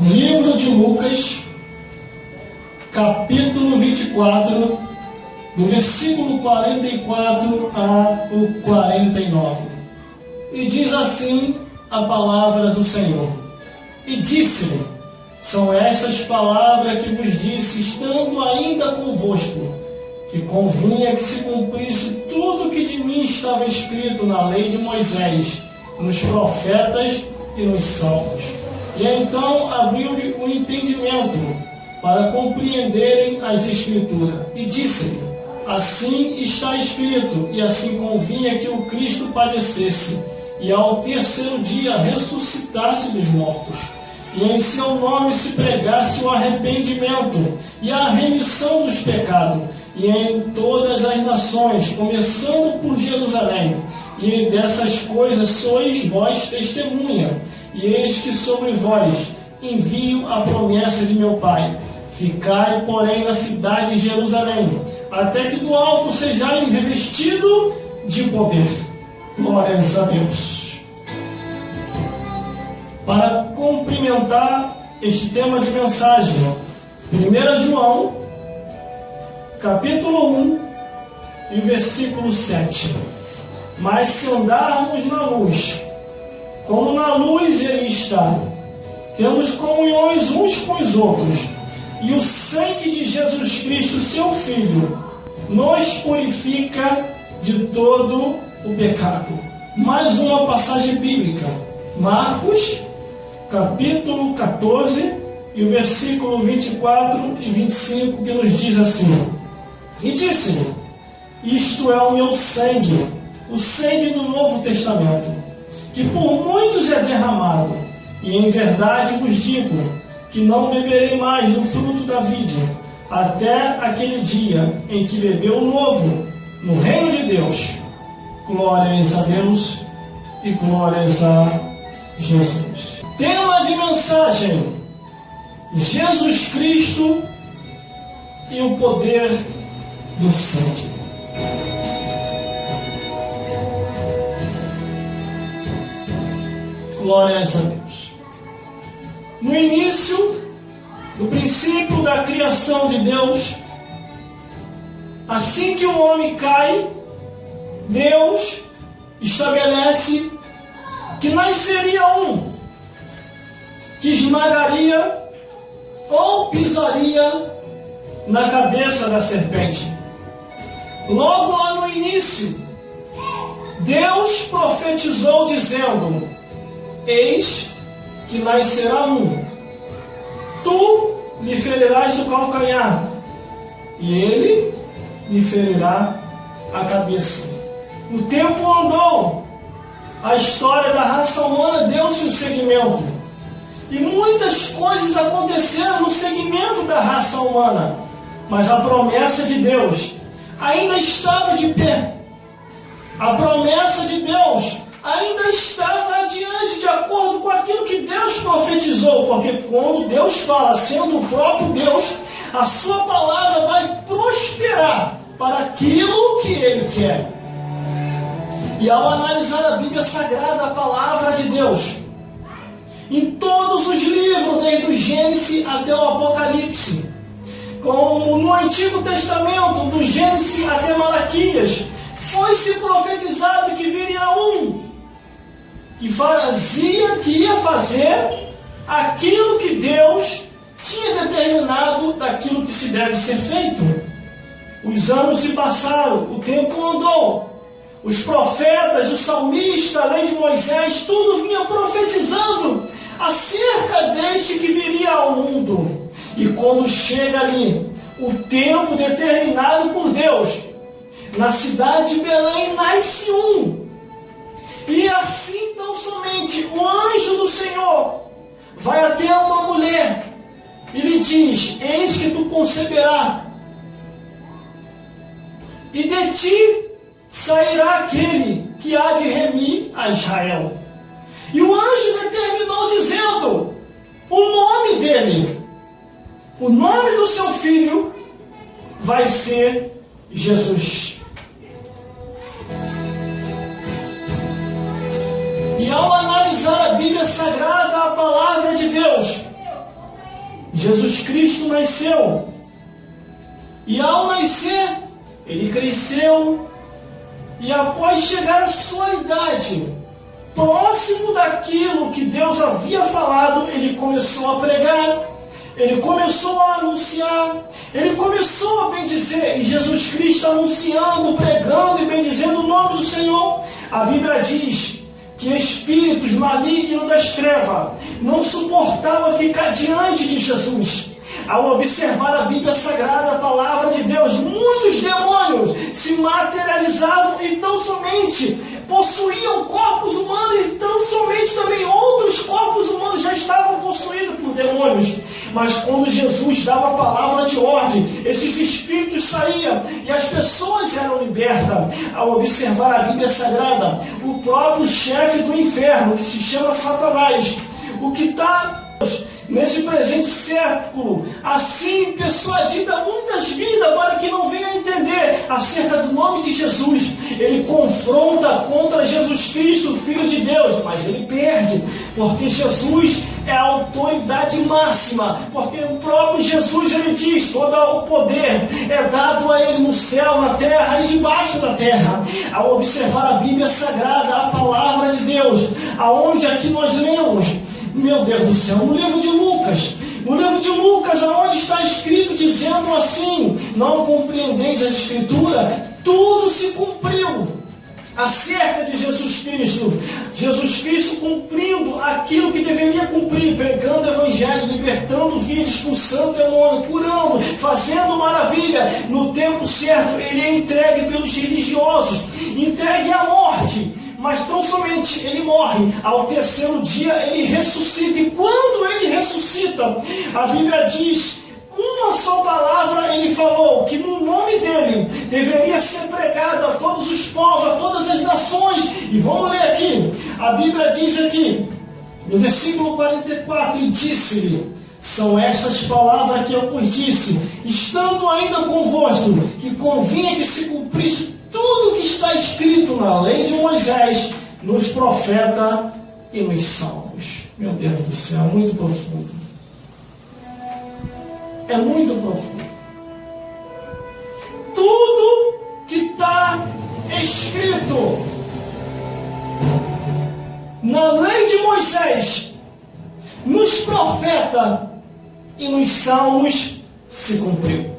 Livro de Lucas, capítulo 24, do versículo 44 ao 49. E diz assim a palavra do Senhor. E disse-lhe: são estas palavras que vos disse, estando ainda convosco, que convinha que se cumprisse tudo o que de mim estava escrito na lei de Moisés, nos profetas e nos salmos. E então abriu-lhe o entendimento para compreenderem as Escrituras. E disse-lhe: assim está escrito, e assim convinha que o Cristo padecesse, e ao terceiro dia ressuscitasse dos mortos, e em seu nome se pregasse o arrependimento e a remissão dos pecados, e em todas as nações, começando por Jerusalém. E dessas coisas sois vós testemunha. E eis que sobre vós envio a promessa de meu Pai. Ficai, porém, na cidade de Jerusalém, até que do alto sejais revestido de poder. Glórias a Deus. Para cumprimentar este tema de mensagem, 1 João, capítulo 1, e versículo 7. Mas se andarmos na luz, como na luz ele está, temos comunhões uns com os outros, e o sangue de Jesus Cristo, seu Filho, nos purifica de todo o pecado. Mais uma passagem bíblica, Marcos, capítulo 14, e o versículo 24 e 25, que nos diz assim: e disse-lhe: isto é o meu sangue, o sangue do Novo Testamento, que por muitos é derramado, e em verdade vos digo que não beberei mais do fruto da vide, até aquele dia em que bebeu o novo no reino de Deus. Glórias a Deus e glórias a Jesus. Tema de mensagem: Jesus Cristo e o poder do sangue. Glórias a Deus. No início, no princípio da criação de Deus, assim que o homem cai, Deus estabelece que nasceria um que esmagaria ou pisaria na cabeça da serpente. Logo lá no início, Deus profetizou dizendo: eis que nascerá um, tu lhe ferirás o calcanhar, e ele lhe ferirá a cabeça. O tempo andou, a história da raça humana deu-se um segmento, e muitas coisas aconteceram no segmento da raça humana, mas a promessa de Deus ainda estava de pé. A promessa de Deus ainda estava adiante, de acordo com aquilo que Deus profetizou, porque quando Deus fala, sendo o próprio Deus, a sua palavra vai prosperar para aquilo que Ele quer. E ao analisar a Bíblia Sagrada, a palavra de Deus, em todos os livros, desde o Gênesis até o Apocalipse, como no Antigo Testamento, do Gênesis até Malaquias, foi-se profetizado que viria um que ia fazer aquilo que Deus tinha determinado daquilo que se deve ser feito. Os anos se passaram, o tempo andou. Os profetas, o salmista, a lei de Moisés, tudo vinha profetizando acerca deste que viria ao mundo. E quando chega ali o tempo determinado por Deus, na cidade de Belém nasce um. E assim tão somente o anjo do Senhor vai até uma mulher e lhe diz: eis que tu conceberás, e de ti sairá aquele que há de remir a Israel. E o anjo determinou dizendo o nome dele. O nome do seu filho vai ser Jesus. E ao analisar a Bíblia Sagrada, a palavra de Deus, Jesus Cristo nasceu. E ao nascer, ele cresceu. E após chegar à sua idade, próximo daquilo que Deus havia falado, ele começou a pregar, ele começou a anunciar, ele começou a bendizer. E Jesus Cristo anunciando, pregando e bendizendo o nome do Senhor. A Bíblia diz que espíritos malignos das trevas não suportavam ficar diante de Jesus. Ao observar a Bíblia Sagrada, a palavra de Deus, muitos demônios se materializavam e tão somente possuíam corpos humanos, e tão somente também outros corpos humanos já estavam possuídos por demônios. Mas quando Jesus dava a palavra de ordem, esses espíritos saíam e as pessoas eram libertas. Ao observar a Bíblia Sagrada, o próprio chefe do inferno, que se chama Satanás, o que está nesse presente século, assim persuadida muitas vidas para que não venham a entender acerca do nome de Jesus, ele confronta contra Jesus Cristo, Filho de Deus, mas ele perde, porque Jesus é a autoridade máxima, porque o próprio Jesus, ele diz, todo o poder é dado a ele no céu, na terra e debaixo da terra. Ao observar a Bíblia Sagrada, a palavra de Deus, aonde aqui nós lemos, meu Deus do céu, no livro de Lucas, aonde está escrito dizendo assim: não compreendeis a Escritura, tudo se cumpriu acerca de Jesus Cristo. Jesus Cristo cumprindo aquilo que deveria cumprir, pregando o Evangelho, libertando vidas, expulsando demônio, curando, fazendo maravilha. No tempo certo, ele é entregue pelos religiosos, entregue à morte. Mas tão somente ele morre, ao terceiro dia ele ressuscita. E quando ele ressuscita, a Bíblia diz, uma só palavra ele falou, que no nome dele deveria ser pregado a todos os povos, a todas as nações. E vamos ler aqui, a Bíblia diz aqui, no versículo 44, e disse-lhe: são estas palavras que eu vos disse, estando ainda convosco, que convinha que se cumprisse tudo que está escrito na lei de Moisés, nos profetas e nos salmos. Meu Deus do céu, é muito profundo. É muito profundo. Tudo que está escrito na lei de Moisés, nos profetas e nos salmos se cumpriu.